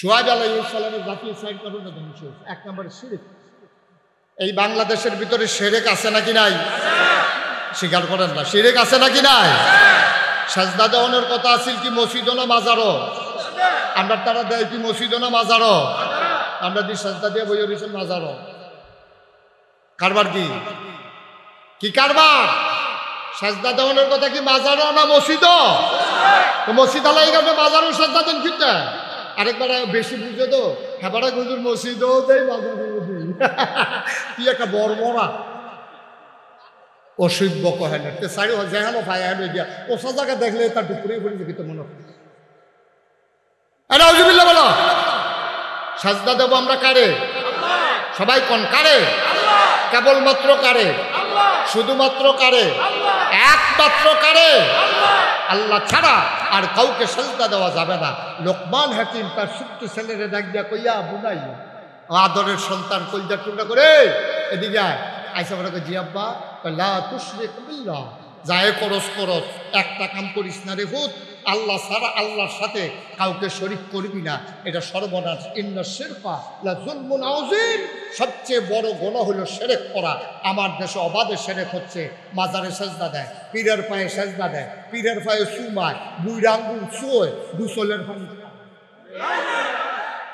শুআয়ব আলাইহিস সালামের জাতীয় সাইড কারণে ধ্বংস হয়েছে। 1 নম্বরে শিরক। এই বাংলাদেশের ভিতরে শিরক আছে নাকি নাই? স্বীকার করেন না, শিরক আছে নাকি নাই? সাজদা দেওয়ানোর কথা আছিল কি মসজিদ না মাজারও? আমরা তারা দেয় কি মসজিদ না মাজারও? আমরা যে সাজদা দিয়ে বই রয়েছেন মাজারও। কারবার কি কি কারবার? সাজদা দেওয়ানোর কথা কি মাজারও না মসজিদও? তো মসজিদ আলাই গেছে মাজারও সাজদা দেন কিনতে। আরেকবার বেশি বুঝে তো হেবারা গুজুর মসজিদও দেয় মাজারও দেয়। কি একটা বড় বড়া অসভ্য কহে না সারি যেহানো ভাই হয়ে গিয়া ওসা জায়গা দেখলে তার দুপুরে পড়েছে কিন্তু মনে হয়। আউযুবিল্লাহ বলো। সাজদা দেবো আমরা কারে? সবাই কোন কারে? কেবলমাত্র কারে? শুধুমাত্র কারে? একমাত্র কারে? আল্লাহ ছাড়া আর কাউকে সাজদা দেওয়া যাবে না। লোকমান হাকিম তার ছোট্ট ছেলেরে ডাক দিয়া কইয়া বুনাই আদরের সন্তান কলজা টুকরা করে এদিকে আয়। আইসা বলে জি আব্বা, লা তুশরিক বিল্লাহ, যায় করস করস, একটা কাম করিস না রে ভূত, আল্লাহ ছাড়া আল্লাহর সাথে কাউকে শরীক করবি না, এটা সর্বনাশ। ইন্না শিরকা লা যুলমুন আযীম, সবচেয়ে বড় গুনাহ হলো শিরক করা। আমার দেশে অবাধে শিরক হচ্ছে। মাজারে সেজদা দেয়, পীরের পায়ে সেজদা দেয়, পীরের পায়ে চুমায়, বুইড়া আঙ্গুল চুয়, দুসলের পানি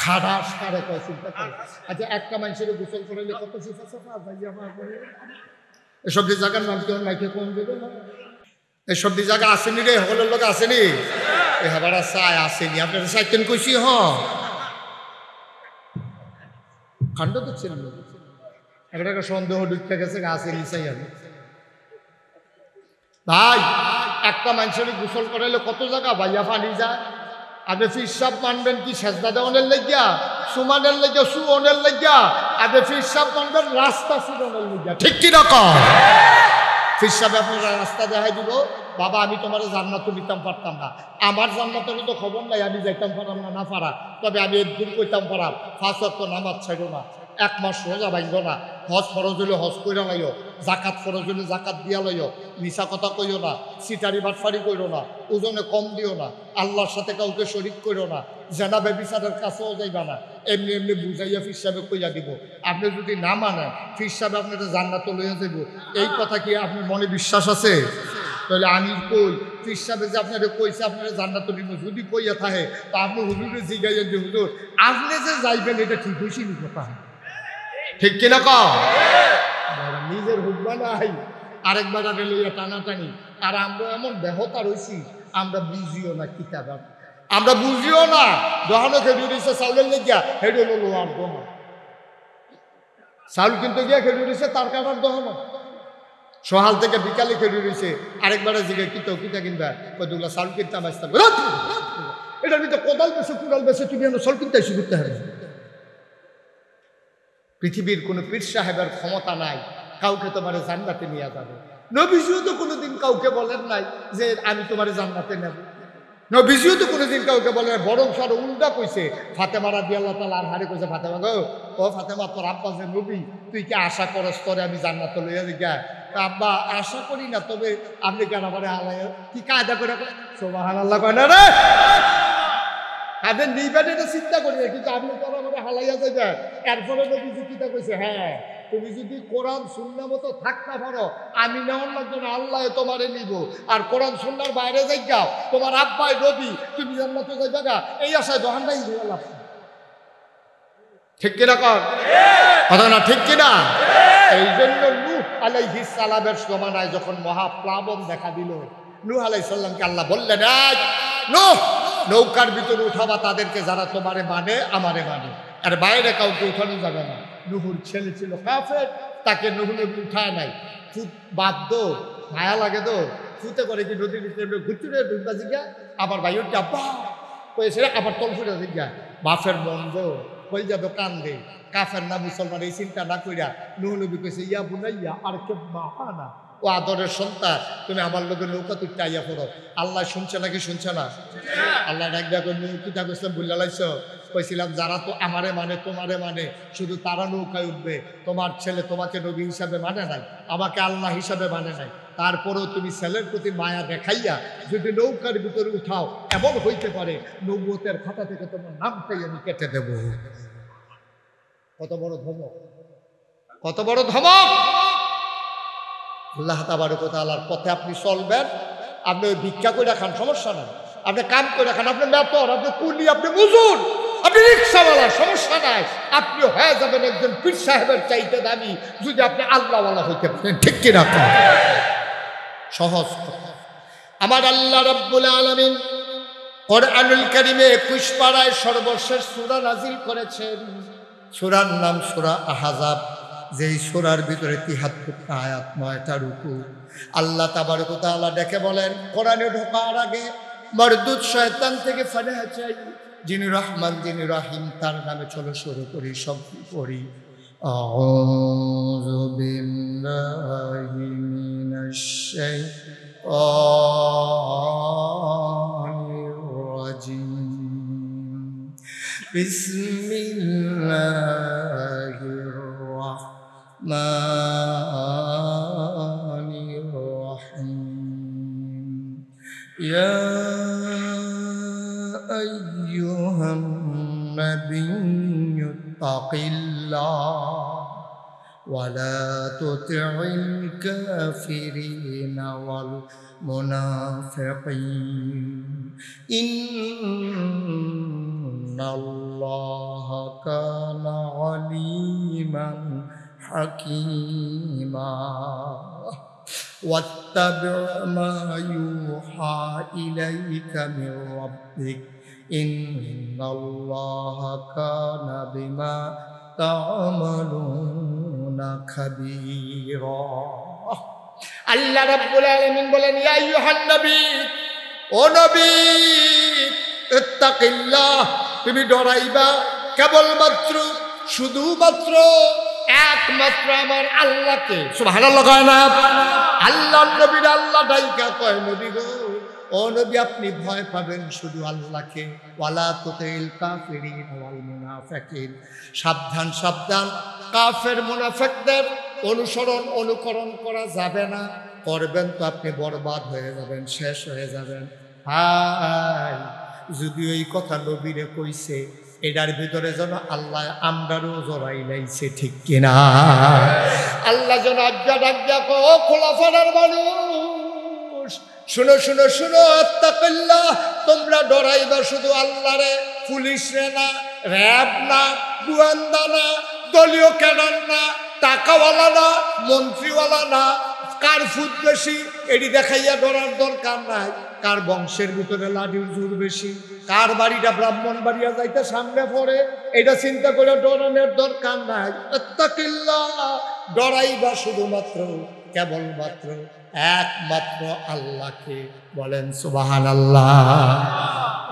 খাদাস কারে কয় চিন্তা করে। আচ্ছা একটা মানুষের গোসল করাইলে কত সিফা সাফা ভাইয়া আমার করে। এসব যে জায়গার নাম কেউ নাইকে কম দেবে না। এসব যে জায়গা আসেনি রে, হলের লোক আসেনি, এ হাবারা চায় আসেনি। আপনারা চাইতেন কইছি হ কাণ্ড দেখছেন একটা সন্দেহ ঢুকতে গেছে আসেনি চাই আমি। ভাই একটা মানুষের গোসল করাইলে কত জায়গা ভাইয়া পানি যায়। আপনি ফিরসাব মানবেন কি সেজদা দেওয়ানের লাগিয়া, সুমানের লাগিয়া, সুওনের লাগিয়া? আপনি ফিরসাব মানবেন রাস্তা সুমানের লাগিয়া, ঠিক কি রকম? ফিরসাবে আপনারা রাস্তা দেখাই দিব, বাবা আমি তোমার জান্নাতও দিতাম পারতাম না, আমার জান্নাতের তো খবর নাই, আমি যাইতাম পারাম না, না পারা, তবে আমি একদিন কইতাম পারাম 5 ওয়াক্ত নামাজ ছাড়ো না, 1 মাস রোজা ভাঙব না, হজ ফরজ হলে হজ কইরা লাইও, জাকাত ফরজ হলে জাকাত দিয়া লাইও, মিছা কথা কইও না, সিটারি বাটফারি কইরো না, ওজনে কম দিও না, আল্লাহর সাথে কাউকে শরীক কইরো না, জেনা ব্যভিচারের কাছেও যাইবা না। এমনি এমনি বুঝাইয়া ফির সাহেবে কইয়া দিব। আপনি যদি না মানেন ফির সাহেব আপনার জান্নাত লইয়া যাইব, এই কথা কি আপনার মনে বিশ্বাস আছে? তাহলে আমি কই ফির সাহেবে যে আপনারা কইছে আপনারা জান্নাত দিব, যদি কইয়া থাকে তা আপনি হুজুরে জিগাইয়া যে হুজুর আপনি যে যাইবেন এটা ঠিক হয়েছি কথা, ঠিক কিনা কও? নিজের হুকবা নাই আরেকবার আগে লইয়া টানাটানি। আর আমরা এমন দেহতা রয়েছি আমরা বুঝিও না কিতাব, আমরা বুঝিও না। দোহানো খেজুর দিচ্ছে চাউলের লেগিয়া, হেডে হলো লোহার দোহানো, চাউল কিনতে গিয়া খেজুর দিচ্ছে তার কাটার দোহানো। সকাল থেকে বিকালে খেজুর দিচ্ছে, আরেকবারে জিগে কিতা কিনবা, কতগুলা চাউল কিনতাম আসতাম, এটার ভিতরে কোদাল বেছে কুড়াল বেছে তুমি এনে চাউল কিনতে এসে করতে হবে। পৃথিবীর কোনো পীর সাহেবের ক্ষমতা নাই কাউকে তোমার জান্নাতে নিয়ে যাবে। নবীজিও তো কোনোদিন কাউকে বলেন নাই যে আমি তোমার জান্নাতে নেব। নবীজিও তো কোনোদিন কাউকে বলে, বরং সর উল্টা কইছে। ফাতেমা রাদিয়াল্লাহু তাআলা আনহারে কইছে, ফাতেমা গো, ও ফাতেমা তোর আব্বা যে নবী, তুই কি আশা করস তোরে আমি জান্নাতে লইয়া দিগা? আব্বা আশা করি না, তবে আপনি কেন আমারে হালাই কি কায়দা করে সুবহানাল্লাহ কয় না রে? আপনি নিবেন এটা চিন্তা করি, কিন্তু আপনি তোর আমারে হালাইয়া যাইবে। এরপরে নবীজি কিতা কইছে, হ্যাঁ তুমি যদি কোরআন সুন্নাহ মতো থাকতে পারো আমি নেওয়ার লাগবে না, আল্লাহ তোমারে নিব। আর কোরআন সুন্নাহর বাইরে যাই যাও, তোমার আব্বাই নবী, তুমি জান্নাতে যাইবা গা, এই আশায় দোহানটাই হয়ে লাভ। ঠিক কিনা কর কথা না, ঠিক কিনা? এই জন্য নূহ আলাইহিস সালামের জমানায় যখন মহাপ্লাবন দেখা দিল, নূহ আলাইহিস সালামকে আল্লাহ বললেন, এই নূহ নৌকার ভিতরে উঠাবা তাদেরকে যারা তোমারে মানে আমারে মানে, আর বাইরে কাউকে উঠানো যাবে না। নূহুর ছেলে ছিল কাফের, তাকে নূহ নবী উঠায় নাই। ফুট বাধ্য মায়া লাগে তো ফুটে করে কি নদীর ভিতরে ঘুরতে ডুববা জিগা, আবার ভাইয়ের আব্বা কয়েছে, আবার তল ফুটে জিগা। বাপের বন্ধ হয়ে যাবে কান্দে, কাফের না মুসলমান এই চিন্তা না কইরা নূহ নবী কইছে, ইয়া বুনাইয়া আর কে মাহানা, ও আদরের সন্তান তুমি আমার লোকের নৌকা তুই টাইয়া পড়ো। আল্লাহ শুনছে নাকি শুনছে না? আল্লাহ ডাক কিতা কইছিলাম বুঝলা লাইছ, কইছিলাম যারা তো আমারে মানে তোমারে মানে শুধু তারা নৌকায় উঠবে। তোমার ছেলে তোমাকে নবী হিসাবে মানে নাই, আমাকে আল্লাহ হিসাবে মানে নাই। তারপরেও তুমি ছেলের প্রতি মায়া দেখাইয়া যদি নৌকার ভিতরে উঠাও, এমন হইতে পারে নবুয়তের খাতা থেকে তোমার নামটাই আমি কেটে দেব। কত বড় ধমক, কত বড় ধমক! আল্লাহ তাবারক ওয়া তাআলার পথে আপনি চলবেন, আপনি ওই ভিক্ষা করে খান, সমস্যা নাই। আপনি কাম করে খান, আপনি মেতর, আপনি কুলি, আপনি মজুর, আপনি রিক্সাওয়ালা, সমস্যা নাই। আপনি হয়ে যাবেন একজন পীর সাহেবের চাইতে দামি যদি আপনি আল্লাহওয়ালা হইতে পারেন। ঠিক কিনা? সহজ কথা। আমার আল্লাহ রাব্বুল আলামিন কোরআনুল কারীমে 21 পারায় সর্বশেষ সূরা নাজিল করেছেন। সূরার নাম সূরা আহজাব, যেই সূরার ভিতরে 73টা আয়াত, 9টা রুকু। আল্লাহ তাবারক ওয়া তাআলা ডেকে বলেন, কোরআনে ঢোকার আগে মরদুদ শয়তান থেকে ফানাহ চাই, যিনি রহমান যিনি রহিম, তার নামে চলো শুরু করি, সব পড়ি। আউযু বিল্লাহি মিনাশ শাইতানির রাজিম। বিসমিল্লাহির রাহমানির রাহিম। ইয়া আইয়ুহান নাবিয়্যু তাকিল্লাহ ওয়ালা তুতি'ল কাফিরিনা ওয়াল মুনাফিকিন ইন্নাল্লাহা কানা আলিমান হাকীমা واتبع ما يوحى إليك من ربك إن الله كان بما تعملون خبيرا। আল্লাহ রাব্বুল আলামিন বলেন, ইয়া আইয়ুহান নবী, ও নবী, ইত্তাকিল্লাহ, তুমি ডরাইবা কেবলমাত্র, শুধুমাত্র, একমাত্র আমার আল্লাহকে। সুবহানাল্লাহ কয় না? আল্লাহর নবীর আল্লাহ ডাইকা কয়, নবী গো, ও নবী, আপনি ভয় পাবেন শুধু আল্লাহকে। ওয়ালা তুতিল কাফিরিন ওয়াল মুনাফিকিন, সাবধান সাবধান, কাফের মুনাফিকদের অনুকরণ করা যাবে না। করবেন তো আপনি বরবাদ হয়ে যাবেন, শেষ হয়ে যাবেন। হায়, যদি এই কথা নবীরে কইছে, এটার ভিতরে যেন আল্লাহ আমরারও জড়াই লাইছে। ঠিক কিনা? আল্লাহ যেন আজ্ঞা ডাক কো, ও খোলাফার মানুষ, শুনো শুনো শুনো, আত্তাকিল্লাহ, তোমরা ডরাইবা শুধু আল্লাহরে, পুলিশ রে না, র্যাব না, গোয়েন্দা না, দলীয় ক্যাডার না, টাকাওয়ালা না, মন্ত্রীওয়ালা না, কার ফুট বেশি এটি দেখাইয়া ডরার দরকার নাই। কার বংশের ভিতরে লাঠির জোর বেশি, কার বাড়িটা ব্রাহ্মণ বাড়িয়া যাইতে সামনে পড়ে, এটা চিন্তা করে ডরানোর দরকার নাই। আত্তাকিল্লাহ, ডরাইবা শুধুমাত্র, কেবলমাত্র, একমাত্র আল্লাহকে। বলেন সুবহানাল্লাহ।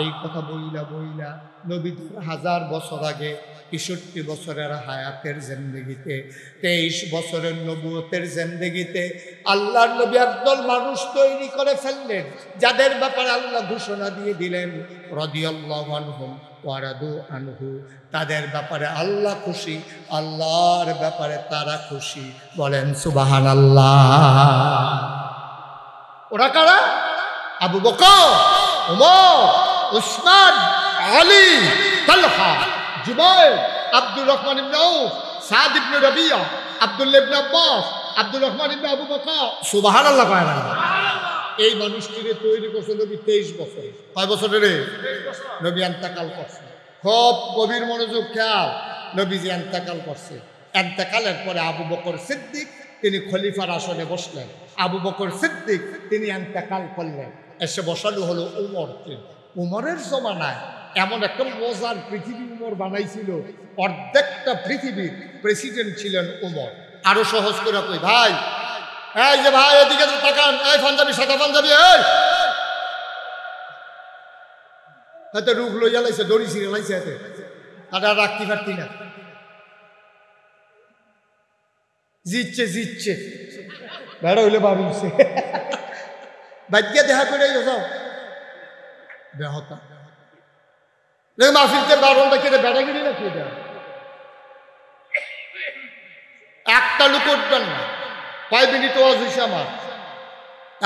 এই কথা বইলা বইলা নবী 1000 বছর আগে ৬৩ বছরের হায়াতের জিন্দেগিতে, 23 বছরের নবুয়তের জিন্দেগিতে আল্লাহর নবী একদল মানুষ তৈরি করে ফেললেন, যাদের ব্যাপারে আল্লাহ ঘোষণা দিয়ে দিলেন, রাদিয়াল্লাহু আনহুম ওয়া রাদু আনহু, তাদের ব্যাপারে আল্লাহ খুশি, আল্লাহর ব্যাপারে তারা খুশি। বলেন সুবহানাল্লাহ। ওরা কারা? আবু বকর, ওমর, উসমান, আলী, তালহা, জুবাইর, আব্দুর রহমান ইবনে আউফ, সাদ ইবনে রাবিয়া, আব্দুল্লাহ ইবনে আব্বাস, আব্দুর রহমান ইবনে আবু বকর। সুবহানাল্লাহ কয় না? এই মানুষটিকে তৈরি করছে নবী 23 বছর। কয় বছরে রে? নবী ইন্তেকাল করছে। খুব গভীর মনোযোগ, খেয়াল। নবীজি ইন্তেকাল করছে। ইন্তেকালের পরে আবু বকর সিদ্দিক তিনি খলিফার আসনে বসলেন। আবু বকর সিদ্দিক তিনি ইন্তেকাল করলেন, এসে বসানো হলো উমরকে। উমরের জমানায় এমন একটা মজার পৃথিবী উমর বানাইছিল, অর্ধেকটা পৃথিবীর প্রেসিডেন্ট ছিলেন উমর। আরো সহজ করে কই ভাই, এই যে ভাই এদিকে তো তাকান, এই পাঞ্জাবি, সাদা পাঞ্জাবি, এই হয়তো রুখ লইয়া লাইছে, দড়ি ছিঁড়ে লাইছে, হাতে আর রাখতে পারতি না, জিতছে জিতছে, বেড়া হইলে বাড়িছে, বাদ্যা দেখা করে যাও বেহতা মাহফিলতে বারণটা কেটে বেড়াগিরি না কেটে একটা লোক উঠবেন না। 5 মিনিট ওয়াজ হয়েছে আমার,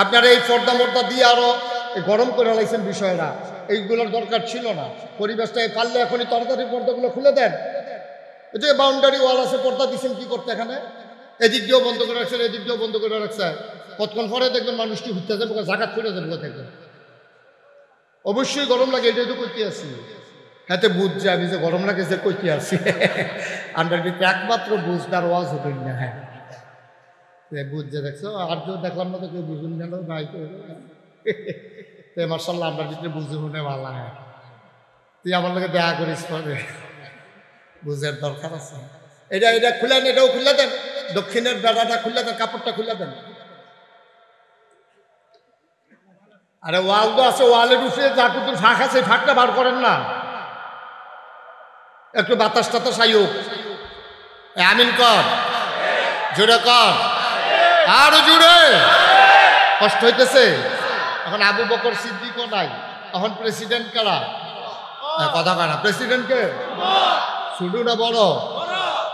আপনারা এই পর্দা মর্দা দিয়ে আরো গরম করে লাইছেন বিষয়টা, এইগুলোর দরকার ছিল না। পরিবেশটাই পারলে এখনই তাড়াতাড়ি পর্দাগুলো খুলে দেন। এই যে বাউন্ডারি ওয়াল আছে, পর্দা দিচ্ছেন কি করতে? এখানে এদিক দিয়েও বন্ধ করে রাখছেন, এদিক দিয়েও বন্ধ করে রাখছে। কতক্ষণ পরে দেখবেন মানুষটি ঘুরতে যাবে, জাকাত করে যাবে দেখবেন। অবশ্যই গরম লাগে, এটাই তো কইতে আসি। হাতে বুঝছে আমি যে গরম লাগে যে কইতে আসি। আন্ডার ভিতরে একমাত্র বুঝদার ওয়াজ হতেন না। হ্যাঁ বুঝছে, দেখছো আর কেউ দেখলাম না তো, কেউ বুঝুন গেল নাই। মার্শাল্লাহ আন্ডার ভিতরে বুঝে মনে ভালো। হ্যাঁ তুই আমার লোকে দেখা করিস, পরে বুঝের দরকার আছে। এটা এটা খুলে দেন, এটাও খুলে দেন, দক্ষিণের বেড়াটা খুলে দেন, কাপড়টা খুলে দেন। আরে ওয়াল তো আছে, ওয়ালের উপরে যা কুতুর ফাঁক আছে ফাঁকটা বার করেন না, একটু বাতাস টাতাস আইও। আমিন কর, জোরে কর, আরো জোরে। কষ্ট হইতেছে। এখন আবু বকর সিদ্দিকও নাই, এখন প্রেসিডেন্ট কারা? কথা কয় না, প্রেসিডেন্ট কে? ছোট না বড়?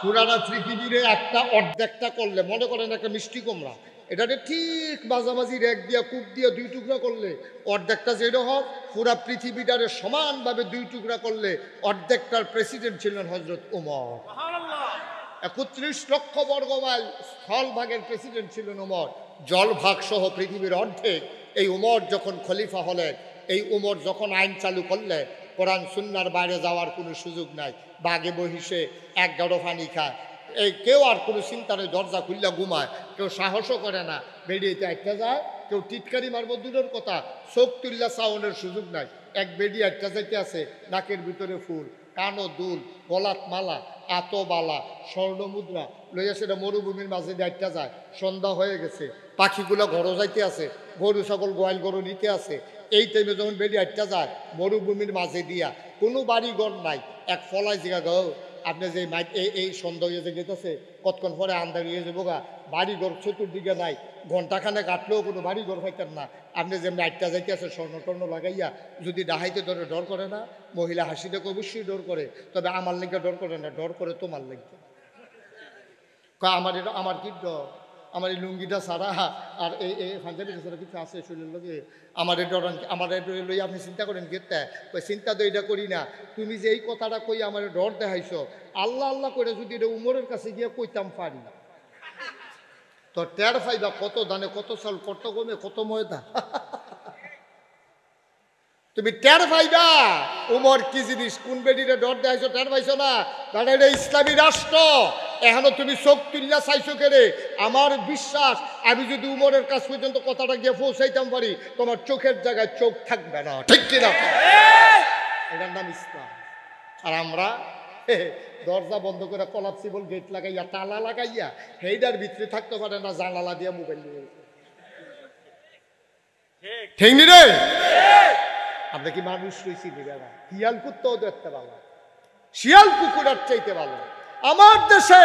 পুরানা পৃথিবীরে একটা অর্ধেকটা করলে, মনে করেন একটা মিষ্টি কুমড়া, এটাতে ঠিক মাঝামাঝি রেক দিয়া কূপ দিয়ে দুই টুকরা করলে অর্ধেকটা যেরকম, পুরা পৃথিবীটারে সমানভাবে দুই টুকরা করলে অর্ধেকটার প্রেসিডেন্ট ছিলেন হজরত ওমর। ৩১ লক্ষ বর্গ মাইল স্থলভাগের প্রেসিডেন্ট ছিলেন ওমর। জলভাগ সহ পৃথিবীর অর্ধেক এই ওমর যখন খলিফা হলেন, এই ওমর যখন আইন চালু করলে কোরআন সুন্নার বাইরে যাওয়ার কোনো সুযোগ নাই, বাগে বহিসে এক গাড়ো পানি খায়, এই কেউ আর কোনো চিন্তারে দরজা খুললে ঘুমায়, কেউ সাহসও করে না বেরিয়েতে একটা যায়, কেউ টিটকারি মারব দূরের কথা, চোখ তুল্লা চাউনের সুযোগ নাই। এক বেডি একটা যাইতে আছে, নাকের ভিতরে ফুল, কানো দুল, গলাত মালা, আত বালা, স্বর্ণ মুদ্রা লইয়া সেটা মরুভূমির মাঝে একটা যায়। সন্ধ্যা হয়ে গেছে, পাখিগুলো ঘরও যাইতে আছে, গরু সকল গোয়াল গরু নিতে আছে। এই টাইমে যখন বেডি একটা যায় মরুভূমির মাঝে দিয়া, কোনো বাড়ি ঘর নাই, এক ফলাই জিগা গো আপনি যে এই সন্ধ্যা হয়ে যে গেতেছে, কতক্ষণ পরে আন্দার হয়ে যাবো গা, বাড়ি ঘর চতুর্দিকে নাই, ঘন্টাখানে কাটলেও কোনো বাড়ি ঘর পাইতেন না। আপনি যে আটটা যাইতে আছে স্বর্ণ টর্ণ লাগাইয়া, যদি ডাহাইতে ধরে ডর করে না? মহিলা হাসি দেখে অবশ্যই ডর করে, তবে আমার লেগে ডর করে না, ডর করে তোমার লেগে। আমার কি ডর? আমার এই লুঙ্গিটা ছাড়া আর এই পাঞ্জাবিটা ছাড়া কিছু আছে শরীরের লোকে? আমার ডর, আমার লই আপনি চিন্তা করেন কেতে? চিন্তা তো এটা করি না। তুমি যে এই কথাটা কই আমার ডর দেখাইছ, আল্লাহ আল্লাহ করে যদি এটা উমরের কাছে গিয়ে কইতাম পারি, তো টের ফাইবা কত দানে কত চাল, কত কমে কত ময়দা। তুমি টের পাইবা উমর কি জিনিস, কোন বেডিরে ডর দেখাইছো টের পাইছো না? কারণ এটা ইসলামী রাষ্ট্র। এখনো তুমি চোখ তুলিয়া চাইছো কেড়ে? আমার বিশ্বাস আমি যদি উমরের কাছ পর্যন্ত কথাটা গিয়ে পৌঁছাইতাম পারি, তোমার চোখের জায়গায় চোখ থাকবে না, ঠিক কিনা? এটার নাম ইসলাম। আর আমরা দরজা বন্ধ করে কলাপসিবল গেট লাগাইয়া তালা লাগাইয়া হেইডার ভিতরে থাকতে পারে না, জানালা দিয়া মোবাইল নিয়ে। ঠিক নি রে? আমরা কি মানুষ রয়েছি? শিয়াল কুত্তাও দেখতে ভালো, শিয়াল কুকুরের চাইতে ভালো। আমার দেশে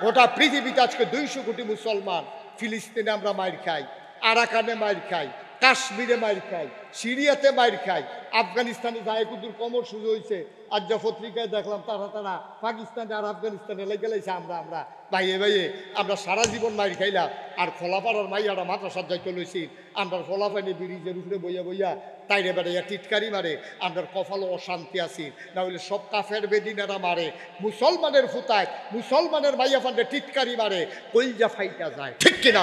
গোটা পৃথিবীতে আজকে 200 কোটি মুসলমান। ফিলিস্তিনে আমরা মাইর খাই, আরাকানে মাইর খাই, কাশ্মীরে মাইর খাই, সিরিয়াতে মাইর খাই, আফগানিস্তানে যায় কুদুর কমর শুরু হয়েছে। আজ যা পত্রিকায় দেখলাম তারা পাকিস্তানে আর আফগানিস্তানে লেগে লাইছে। আমরা ভাইয়ে ভাইয়ে আমরা সারা জীবন মাইর খাইলাম, আর খোলাপাড়ার মাইয়ারা মাদ্রাসার যাইতে লইছি। আমরা খোলাপানি ব্রিজের উপরে বইয়া বইয়া তাইরে বেড়াইয়া টিটকারি মারে, আমরা কপালও অশান্তি আছি। না হইলে সব কাফের বেদিনেরা মারে, মুসলমানের ফুতায় মুসলমানের মাইয়া ফান্ডে টিটকারি মারে, কইলজা ফাইটা যায়, ঠিক কিনা?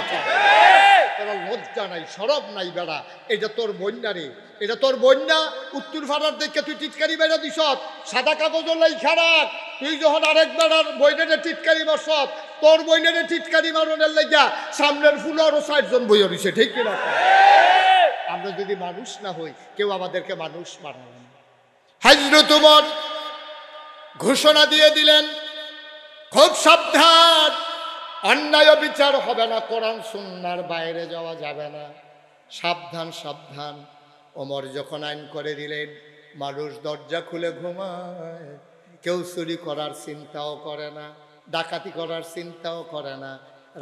তোর লজ্জা নাই, সরব নাই বেড়া। এটা তোর বন্যা রে, এটা তোর বন্যা। উত্তর ফাড়ার দেখে তুই টিটকারি বেড়া দিস, সাদা কাগজ লাই খারাপ। তুই যখন আরেক বেড়ার বইনেরে টিটকারি মারস, তোর বইনেরে টিটকারি মারনের লাগিয়া সামনের ফুল আরো 60 জন বইয়া দিছে, ঠিক কিনা? আমরা যদি মানুষ না হই, কেউ আমাদেরকে মানুষ বানাবে না। হযরত ওমর ঘোষণা দিয়ে দিলেন, খুব সাবধান, অন্যায় বিচার হবে না, কোরআন সুন্নাহর বাইরে যাওয়া যাবে না, সাবধান সাবধান। ওমর যখন আইন করে দিলেন, মানুষ দরজা খুলে ঘুমায়, কেউ চুরি করার চিন্তাও করে না, ডাকাতি করার চিন্তাও করে না,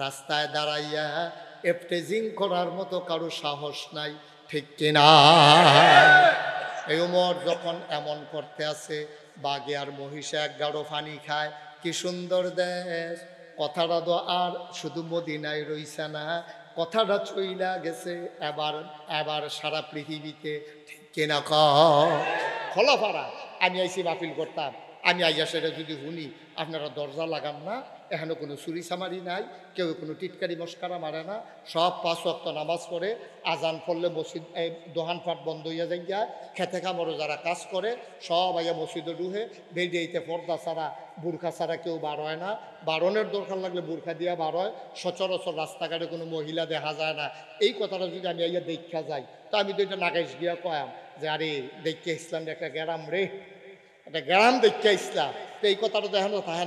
রাস্তায় দাঁড়াইয়া এফটেজিং করার মতো কারো সাহস নাই, ঠিক কিনা? এই ওমর যখন এমন করতে আছে, বাঘে আর মহিষে এক গাড়ো পানি খায়। কি সুন্দর দেশ! কথাটা তো আর শুধু মদিনায় রইছে না, কথাটা চইলা গেছে এবার এবার সারা পৃথিবীতে ঠিক কিনা খোলাফাড়া আমি আইসি বাতিল করতাম আমি আইয়া সেটা যদি শুনি আপনারা দরজা লাগান না এখানে কোনো চুরি চামারি নাই কেউ কোনো টিটকারি মস্কারা মারে না সব 5 ওয়াক্ত নামাজ পড়ে আজান পড়লে মসজিদ এই দোকানপাট বন্ধ হইয়া যাই যায় খেতে খামারও যারা কাজ করে সব আইয়া মসজিদে ডুহে বেরিয়েতে পর্দা ছাড়া বুরখা ছাড়া কেউ বার হয় না বারণের দরকার লাগলে বুরখা দিয়া বার হয় সচরাচর রাস্তাঘাটে কোনো মহিলা দেখা যায় না এই কথাটা যদি আমি আইয়া দেখা যাই তো আমি তো এটা নাগাইশ গিয়া কয়াম যে আরে দেখে ইসলাম একটা গ্যারাম রে একটা গ্যারাম দেখে ইসলাম তো এই কথাটা দেখানো থাকে না